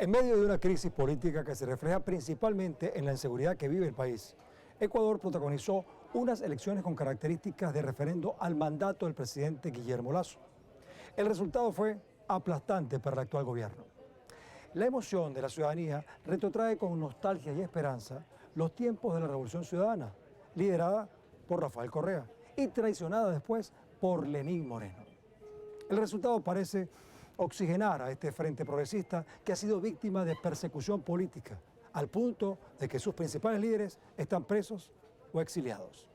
En medio de una crisis política que se refleja principalmente en la inseguridad que vive el país, Ecuador protagonizó unas elecciones con características de referendo al mandato del presidente Guillermo Lasso. El resultado fue aplastante para el actual gobierno. La emoción de la ciudadanía retrotrae con nostalgia y esperanza los tiempos de la Revolución Ciudadana, liderada por Rafael Correa y traicionada después por Lenín Moreno. El resultado parece oxigenar a este frente progresista que ha sido víctima de persecución política, al punto de que sus principales líderes están presos o exiliados.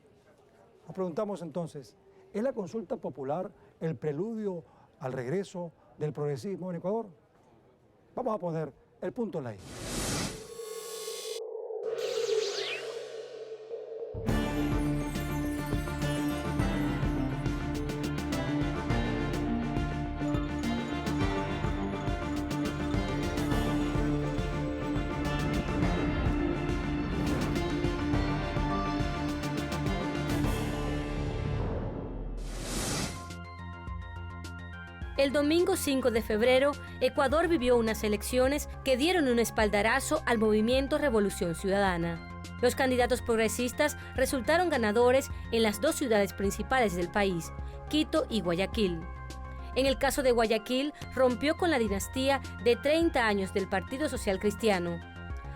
Nos preguntamos entonces, ¿es la consulta popular el preludio al regreso del progresismo en Ecuador? Vamos a poner el punto en la I. El domingo 5 de febrero, Ecuador vivió unas elecciones que dieron un espaldarazo al movimiento Revolución Ciudadana. Los candidatos progresistas resultaron ganadores en las dos ciudades principales del país, Quito y Guayaquil. En el caso de Guayaquil, rompió con la dinastía de 30 años del Partido Social Cristiano.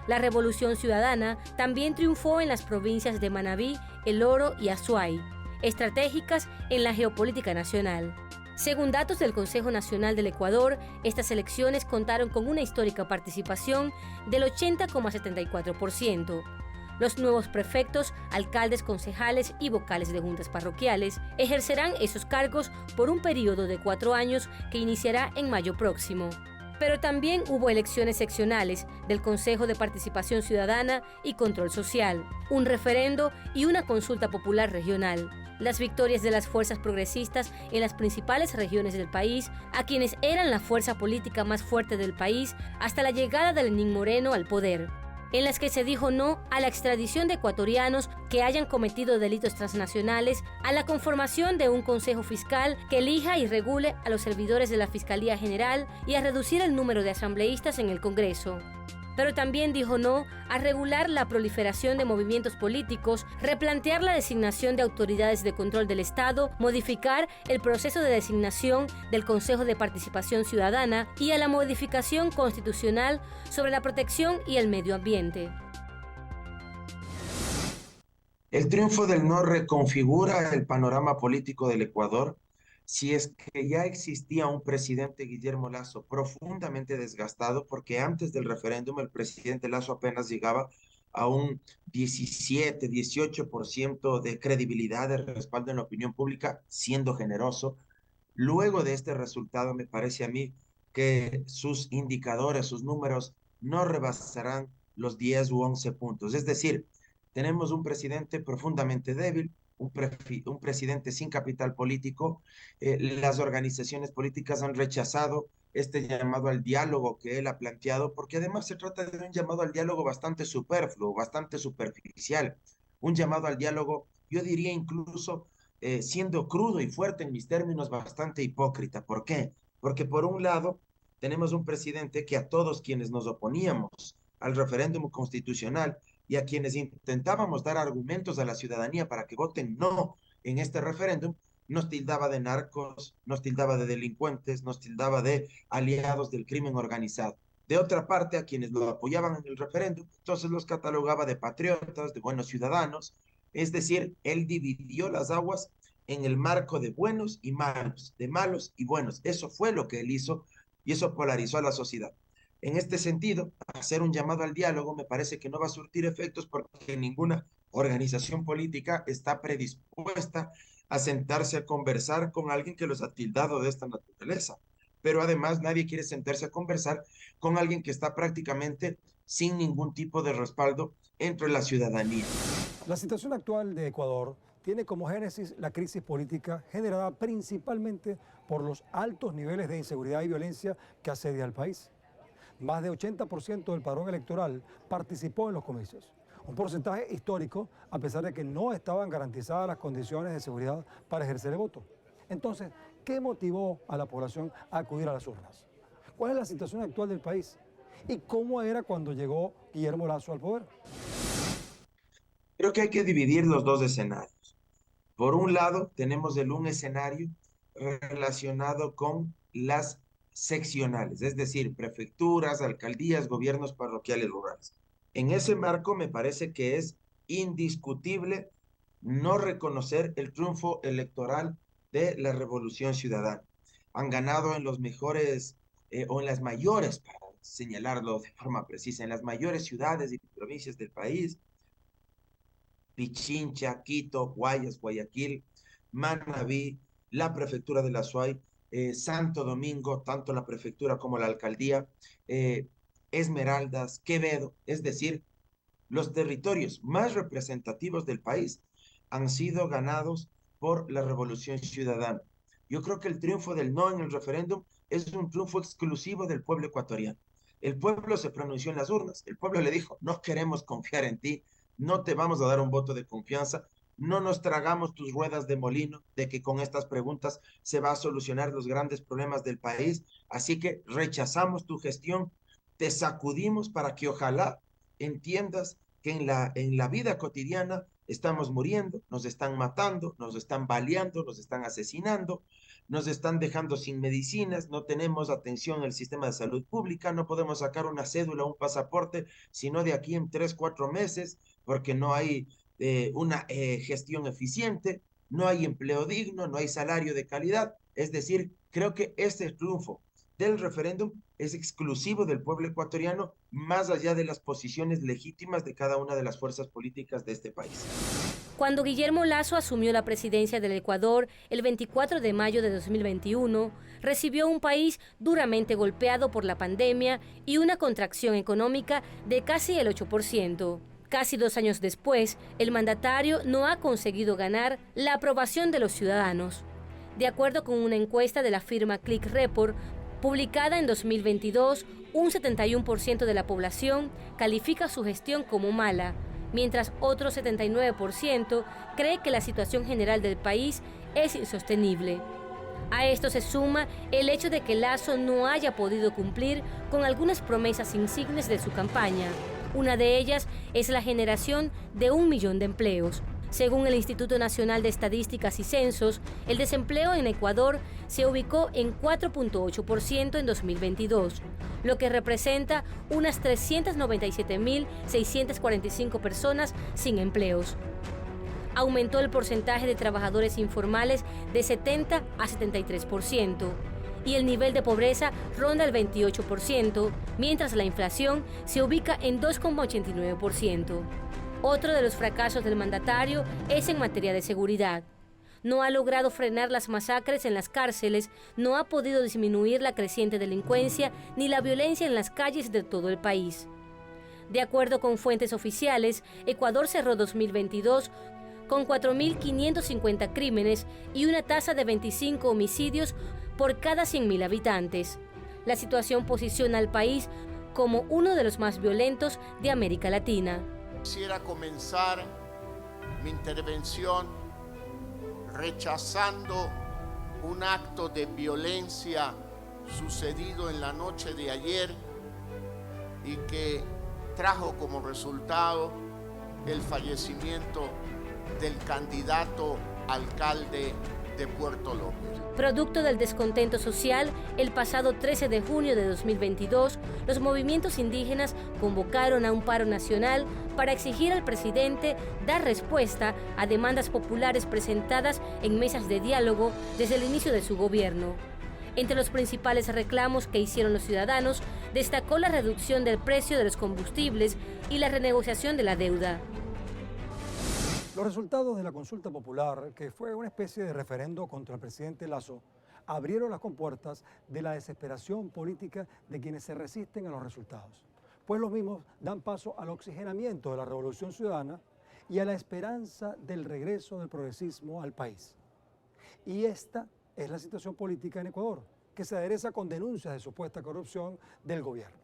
La Revolución Ciudadana también triunfó en las provincias de Manabí, El Oro y Azuay, estratégicas en la geopolítica nacional. Según datos del Consejo Nacional del Ecuador, estas elecciones contaron con una histórica participación del 80,74%. Los nuevos prefectos, alcaldes, concejales y vocales de juntas parroquiales ejercerán esos cargos por un periodo de 4 años que iniciará en mayo próximo. Pero también hubo elecciones seccionales del Consejo de Participación Ciudadana y Control Social, un referendo y una consulta popular regional. Las victorias de las fuerzas progresistas en las principales regiones del país, a quienes eran la fuerza política más fuerte del país hasta la llegada de Lenín Moreno al poder, en las que se dijo no a la extradición de ecuatorianos que hayan cometido delitos transnacionales, a la conformación de un consejo fiscal que elija y regule a los servidores de la Fiscalía General y a reducir el número de asambleístas en el Congreso. Pero también dijo no a regular la proliferación de movimientos políticos, replantear la designación de autoridades de control del Estado, modificar el proceso de designación del Consejo de Participación Ciudadana y a la modificación constitucional sobre la protección y el medio ambiente. El triunfo del no reconfigura el panorama político del Ecuador si es que ya existía un presidente Guillermo Lasso profundamente desgastado, porque antes del referéndum el presidente Lasso apenas llegaba a un 17, 18% de credibilidad, de respaldo en la opinión pública, siendo generoso. Luego de este resultado, me parece a mí que sus indicadores, sus números, no rebasarán los 10 u 11 puntos. Es decir, tenemos un presidente profundamente débil, un presidente sin capital político. Las organizaciones políticas han rechazado este llamado al diálogo que él ha planteado, porque además se trata de un llamado al diálogo bastante superfluo, bastante superficial, un llamado al diálogo, yo diría incluso, siendo crudo y fuerte en mis términos, bastante hipócrita. ¿Por qué? Porque por un lado tenemos un presidente que a todos quienes nos oponíamos al referéndum constitucional y a quienes intentábamos dar argumentos a la ciudadanía para que voten no en este referéndum, nos tildaba de narcos, nos tildaba de delincuentes, nos tildaba de aliados del crimen organizado. De otra parte, a quienes lo apoyaban en el referéndum, entonces los catalogaba de patriotas, de buenos ciudadanos. Es decir, él dividió las aguas en el marco de buenos y malos, de malos y buenos. Eso fue lo que él hizo y eso polarizó a la sociedad. En este sentido, hacer un llamado al diálogo me parece que no va a surtir efectos porque ninguna organización política está predispuesta a sentarse a conversar con alguien que los ha tildado de esta naturaleza. Pero además nadie quiere sentarse a conversar con alguien que está prácticamente sin ningún tipo de respaldo entre la ciudadanía. La situación actual de Ecuador tiene como génesis la crisis política generada principalmente por los altos niveles de inseguridad y violencia que asedia al país. Más de 80% del padrón electoral participó en los comicios. Un porcentaje histórico, a pesar de que no estaban garantizadas las condiciones de seguridad para ejercer el voto. Entonces, ¿qué motivó a la población a acudir a las urnas? ¿Cuál es la situación actual del país? y cómo era cuando llegó Guillermo Lasso al poder. Creo que hay que dividir los dos escenarios. Por un lado, tenemos un escenario relacionado con las seccionales, es decir, prefecturas, alcaldías, gobiernos parroquiales rurales. En ese marco me parece que es indiscutible no reconocer el triunfo electoral de la Revolución Ciudadana. Han ganado en los mejores o en las mayores, para señalarlo de forma precisa, en las mayores ciudades y provincias del país: Pichincha, Quito, Guayas, Guayaquil, Manabí, la prefectura de la Azuay, Santo Domingo, tanto la prefectura como la alcaldía, Esmeraldas, Quevedo, es decir, los territorios más representativos del país han sido ganados por la Revolución Ciudadana. Yo creo que el triunfo del no en el referéndum es un triunfo exclusivo del pueblo ecuatoriano. El pueblo se pronunció en las urnas, el pueblo le dijo: no queremos confiar en ti, no te vamos a dar un voto de confianza, no nos tragamos tus ruedas de molino de que con estas preguntas se va a solucionar los grandes problemas del país, así que rechazamos tu gestión, te sacudimos para que ojalá entiendas que en la vida cotidiana estamos muriendo, nos están matando, nos están baleando, nos están asesinando, nos están dejando sin medicinas, no tenemos atención en el sistema de salud pública, no podemos sacar una cédula, un pasaporte, sino de aquí en 3, 4 meses, porque no hay una gestión eficiente, no hay empleo digno, no hay salario de calidad. Es decir, creo que este triunfo del referéndum es exclusivo del pueblo ecuatoriano, más allá de las posiciones legítimas de cada una de las fuerzas políticas de este país. Cuando Guillermo Lasso asumió la presidencia del Ecuador el 24 de mayo de 2021, recibió un país duramente golpeado por la pandemia y una contracción económica de casi el 8%. Casi 2 años después, el mandatario no ha conseguido ganar la aprobación de los ciudadanos. De acuerdo con una encuesta de la firma Click Report, publicada en 2022, un 71% de la población califica su gestión como mala, mientras otro 79% cree que la situación general del país es insostenible. A esto se suma el hecho de que Lasso no haya podido cumplir con algunas promesas insignes de su campaña. Una de ellas es la generación de 1 millón de empleos. Según el Instituto Nacional de Estadísticas y Censos, el desempleo en Ecuador se ubicó en 4.8% en 2022, lo que representa unas 397.645 personas sin empleos. Aumentó el porcentaje de trabajadores informales de 70 a 73%, y el nivel de pobreza ronda el 28%, mientras la inflación se ubica en 2,89%. Otro de los fracasos del mandatario es en materia de seguridad. No ha logrado frenar las masacres en las cárceles, no ha podido disminuir la creciente delincuencia ni la violencia en las calles de todo el país. De acuerdo con fuentes oficiales, Ecuador cerró 2022 con 4.550 crímenes y una tasa de 25 homicidios por cada 100.000 habitantes. La situación posiciona al país como uno de los más violentos de América Latina. Quisiera comenzar mi intervención rechazando un acto de violencia sucedido en la noche de ayer y que trajo como resultado el fallecimiento del candidato alcalde de Puerto López. Producto del descontento social, el pasado 13 de junio de 2022, los movimientos indígenas convocaron a un paro nacional para exigir al presidente dar respuesta a demandas populares presentadas en mesas de diálogo desde el inicio de su gobierno. Entre los principales reclamos que hicieron los ciudadanos, destacó la reducción del precio de los combustibles y la renegociación de la deuda. Los resultados de la consulta popular, que fue una especie de referendo contra el presidente Lasso, abrieron las compuertas de la desesperación política de quienes se resisten a los resultados, pues los mismos dan paso al oxigenamiento de la Revolución Ciudadana y a la esperanza del regreso del progresismo al país. Y esta es la situación política en Ecuador, que se adereza con denuncias de supuesta corrupción del gobierno.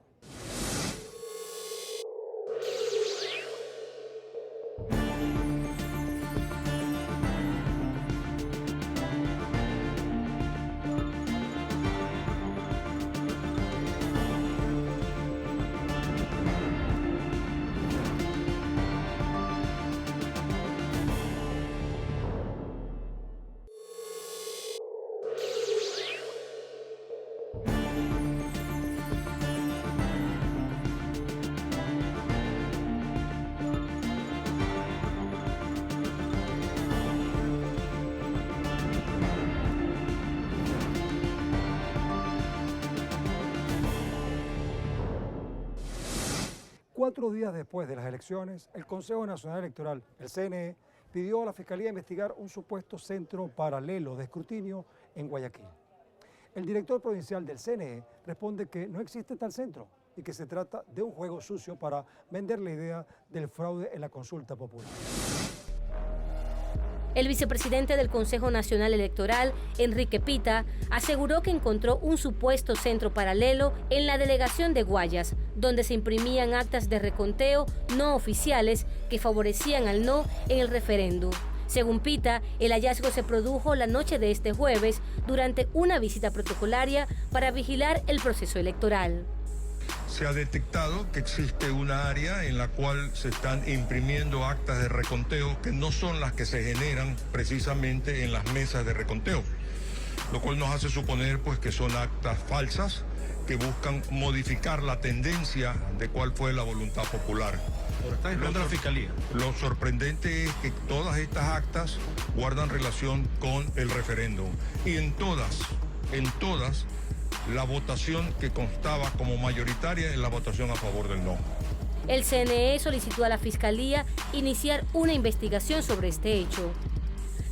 4 días después de las elecciones, el Consejo Nacional Electoral, el CNE, pidió a la Fiscalía investigar un supuesto centro paralelo de escrutinio en Guayaquil. El director provincial del CNE responde que no existe tal centro y que se trata de un juego sucio para vender la idea del fraude en la consulta popular. El vicepresidente del Consejo Nacional Electoral, Enrique Pita, aseguró que encontró un supuesto centro paralelo en la delegación de Guayas, donde se imprimían actas de reconteo no oficiales que favorecían al no en el referéndum. Según Pita, el hallazgo se produjo la noche de este jueves durante una visita protocolaria para vigilar el proceso electoral. Se ha detectado que existe una área en la cual se están imprimiendo actas de reconteo que no son las que se generan precisamente en las mesas de reconteo, lo cual nos hace suponer pues que son actas falsas que buscan modificar la tendencia de cuál fue la voluntad popular. Ahora está esperando la Fiscalía. Lo sorprendente es que todas estas actas guardan relación con el referéndum y en todas, la votación que constaba como mayoritaria es la votación a favor del no. El CNE solicitó a la Fiscalía iniciar una investigación sobre este hecho.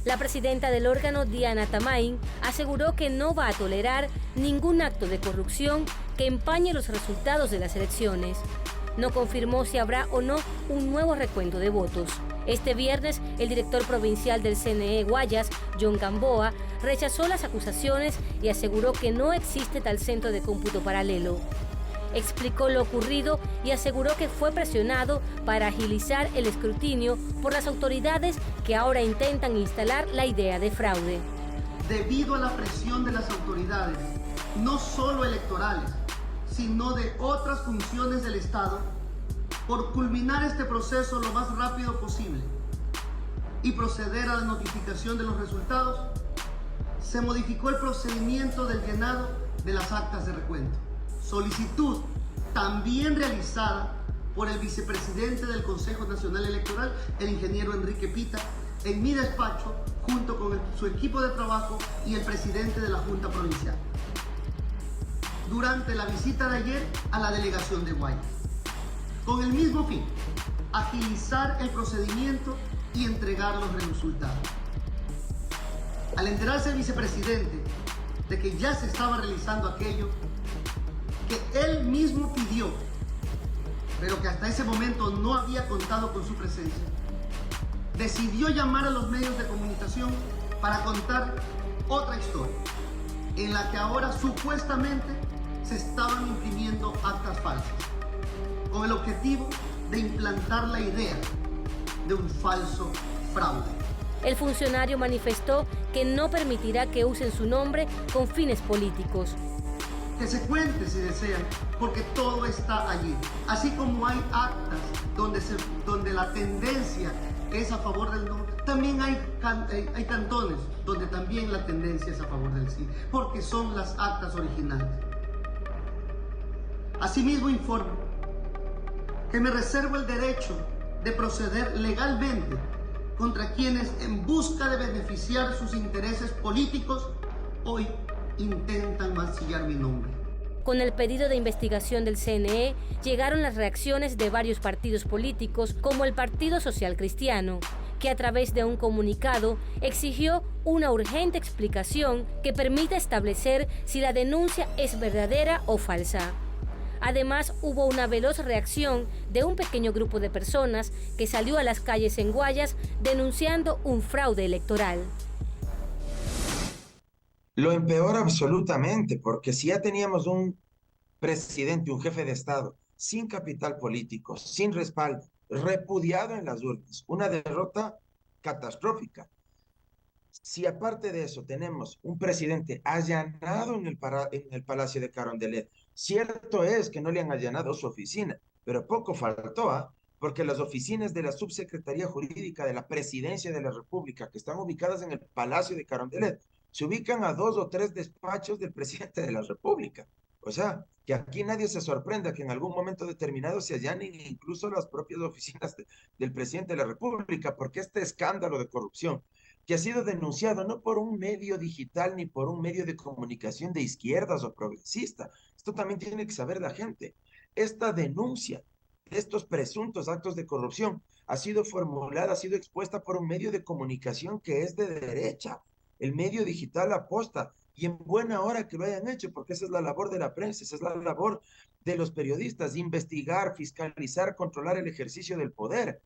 La presidenta del órgano, Diana Tamain, aseguró que no va a tolerar ningún acto de corrupción que empañe los resultados de las elecciones. No confirmó si habrá o no un nuevo recuento de votos. Este viernes, el director provincial del CNE Guayas, John Gamboa, rechazó las acusaciones y aseguró que no existe tal centro de cómputo paralelo. Explicó lo ocurrido y aseguró que fue presionado para agilizar el escrutinio por las autoridades que ahora intentan instalar la idea de fraude. Debido a la presión de las autoridades, no solo electorales, sino de otras funciones del Estado, por culminar este proceso lo más rápido posible y proceder a la notificación de los resultados, se modificó el procedimiento del llenado de las actas de recuento. Solicitud también realizada por el vicepresidente del Consejo Nacional Electoral, el ingeniero Enrique Pita, en mi despacho, junto con su equipo de trabajo y el presidente de la Junta Provincial, durante la visita de ayer a la delegación de Guayas, con el mismo fin, agilizar el procedimiento y entregar los resultados. Al enterarse el vicepresidente de que ya se estaba realizando aquello que él mismo pidió, pero que hasta ese momento no había contado con su presencia, decidió llamar a los medios de comunicación para contar otra historia, en la que ahora supuestamente se estaban imprimiendo actas falsas, con el objetivo de implantar la idea de un falso fraude. El funcionario manifestó que no permitirá que usen su nombre con fines políticos. Que se cuente si desean, porque todo está allí. Así como hay actas donde la tendencia es a favor del no, también hay cantones donde también la tendencia es a favor del sí, porque son las actas originales. Asimismo informo que me reservo el derecho de proceder legalmente contra quienes, en busca de beneficiar sus intereses políticos, hoy intentan mancillar mi nombre. Con el pedido de investigación del CNE, llegaron las reacciones de varios partidos políticos, como el Partido Social Cristiano, que a través de un comunicado exigió una urgente explicación que permita establecer si la denuncia es verdadera o falsa. Además, hubo una veloz reacción de un pequeño grupo de personas que salió a las calles en Guayas denunciando un fraude electoral. Lo empeora absolutamente, porque si ya teníamos un presidente, un jefe de Estado, sin capital político, sin respaldo, repudiado en las urnas, una derrota catastrófica. Si aparte de eso tenemos un presidente allanado en el Palacio de Carondelet, cierto es que no le han allanado su oficina, pero poco faltó, porque las oficinas de la Subsecretaría Jurídica de la Presidencia de la República, que están ubicadas en el Palacio de Carondelet, se ubican a 2 o 3 despachos del presidente de la República. O sea, que aquí nadie se sorprenda que en algún momento determinado se allanen incluso las propias oficinas del presidente de la República, porque este escándalo de corrupción, que ha sido denunciado no por un medio digital ni por un medio de comunicación de izquierdas o progresista, esto también tiene que saber la gente, esta denuncia estos presuntos actos de corrupción ha sido formulada, ha sido expuesta por un medio de comunicación que es de derecha, el medio digital Aposta, y en buena hora que lo hayan hecho, porque esa es la labor de la prensa, esa es la labor de los periodistas, investigar, fiscalizar, controlar el ejercicio del poder.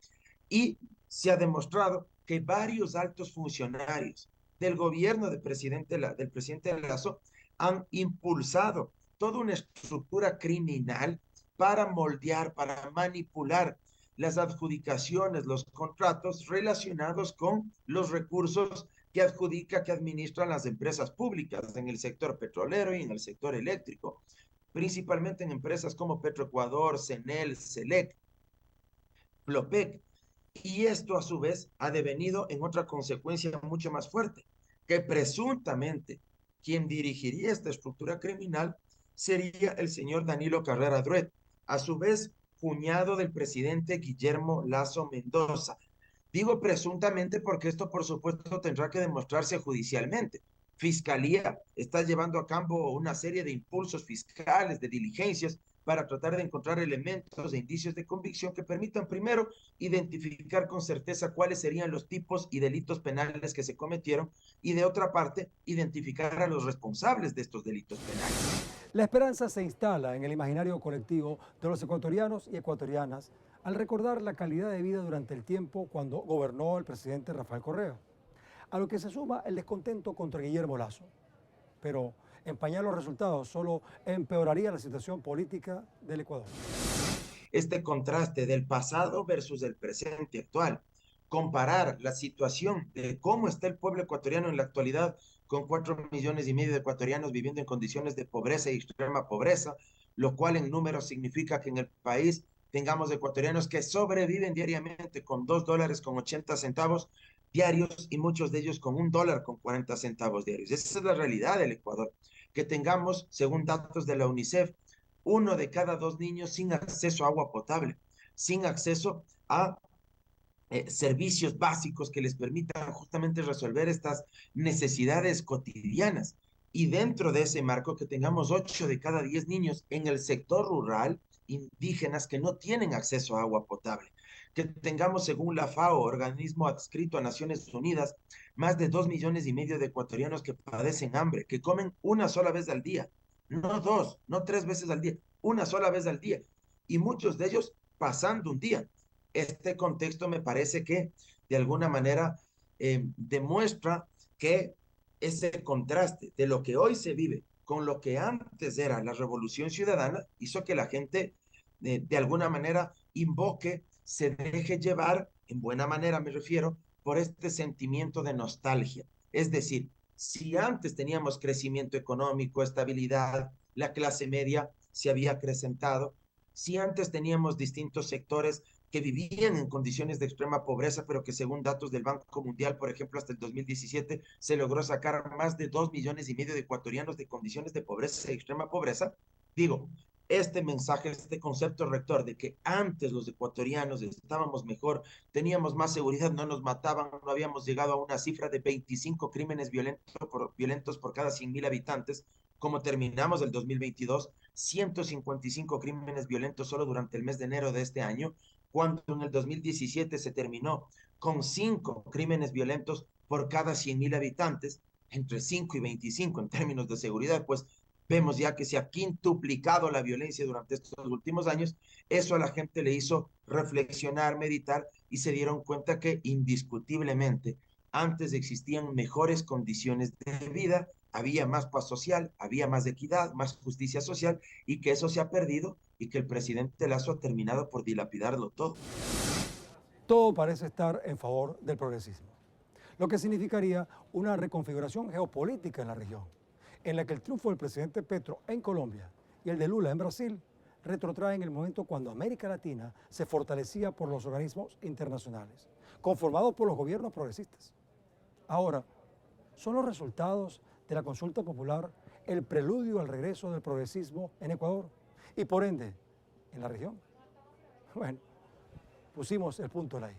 Y se ha demostrado que varios altos funcionarios del gobierno del presidente Lasso han impulsado toda una estructura criminal para moldear, para manipular las adjudicaciones, los contratos relacionados con los recursos que adjudica, que administran las empresas públicas en el sector petrolero y en el sector eléctrico, principalmente en empresas como Petroecuador, CENEL, SELEC, Plopec. Y esto a su vez ha devenido en otra consecuencia mucho más fuerte, que presuntamente quien dirigiría esta estructura criminal sería el señor Danilo Carrera Druet, a su vez cuñado del presidente Guillermo Lasso Mendoza. Digo presuntamente porque esto por supuesto tendrá que demostrarse judicialmente. Fiscalía está llevando a cabo una serie de impulsos fiscales, de diligencias, para tratar de encontrar elementos e indicios de convicción que permitan primero identificar con certeza cuáles serían los tipos y delitos penales que se cometieron y de otra parte identificar a los responsables de estos delitos penales. La esperanza se instala en el imaginario colectivo de los ecuatorianos y ecuatorianas al recordar la calidad de vida durante el tiempo cuando gobernó el presidente Rafael Correa, a lo que se suma el descontento contra Guillermo Lasso. Pero empañar los resultados solo empeoraría la situación política del Ecuador. Este contraste del pasado versus el presente actual, comparar la situación de cómo está el pueblo ecuatoriano en la actualidad con 4,5 millones de ecuatorianos viviendo en condiciones de pobreza y extrema pobreza, lo cual en números significa que en el país tengamos ecuatorianos que sobreviven diariamente con $2.80 diarios y muchos de ellos con $1.40 diarios. Esa es la realidad del Ecuador. Que tengamos, según datos de la UNICEF, 1 de cada 2 niños sin acceso a agua potable, sin acceso a servicios básicos que les permitan justamente resolver estas necesidades cotidianas. Y dentro de ese marco que tengamos 8 de cada 10 niños en el sector rural, indígenas que no tienen acceso a agua potable. Que tengamos, según la FAO, organismo adscrito a Naciones Unidas, más de 2,5 millones de ecuatorianos que padecen hambre, que comen una sola vez al día, no 2, no 3 veces al día, una sola vez al día, y muchos de ellos pasando un día. Este contexto me parece que de alguna manera demuestra que ese contraste de lo que hoy se vive con lo que antes era la revolución ciudadana hizo que la gente de alguna manera invoque, se deje llevar, en buena manera me refiero, por este sentimiento de nostalgia. Es decir, si antes teníamos crecimiento económico, estabilidad, la clase media se había acrecentado, si antes teníamos distintos sectores que vivían en condiciones de extrema pobreza, pero que según datos del Banco Mundial, por ejemplo, hasta el 2017, se logró sacar más de 2,5 millones de ecuatorianos de condiciones de pobreza y extrema pobreza. Digo, este mensaje, este concepto rector de que antes los ecuatorianos estábamos mejor, teníamos más seguridad, no nos mataban, no habíamos llegado a una cifra de 25 crímenes violentos por cada 100,000 habitantes, como terminamos el 2022, 155 crímenes violentos solo durante el mes de enero de este año, cuando en el 2017 se terminó con 5 crímenes violentos por cada 100,000 habitantes, entre 5 y 25 en términos de seguridad, pues vemos ya que se ha quintuplicado la violencia durante estos últimos años. Eso a la gente le hizo reflexionar, meditar y se dieron cuenta que indiscutiblemente antes existían mejores condiciones de vida, había más paz social, había más equidad, más justicia social y que eso se ha perdido y que el presidente Lasso ha terminado por dilapidarlo todo. Todo parece estar en favor del progresismo, lo que significaría una reconfiguración geopolítica en la región, en la que el triunfo del presidente Petro en Colombia y el de Lula en Brasil retrotraen el momento cuando América Latina se fortalecía por los organismos internacionales, conformados por los gobiernos progresistas. Ahora, ¿son los resultados de la consulta popular el preludio al regreso del progresismo en Ecuador y por ende en la región? Bueno, pusimos el punto en la I.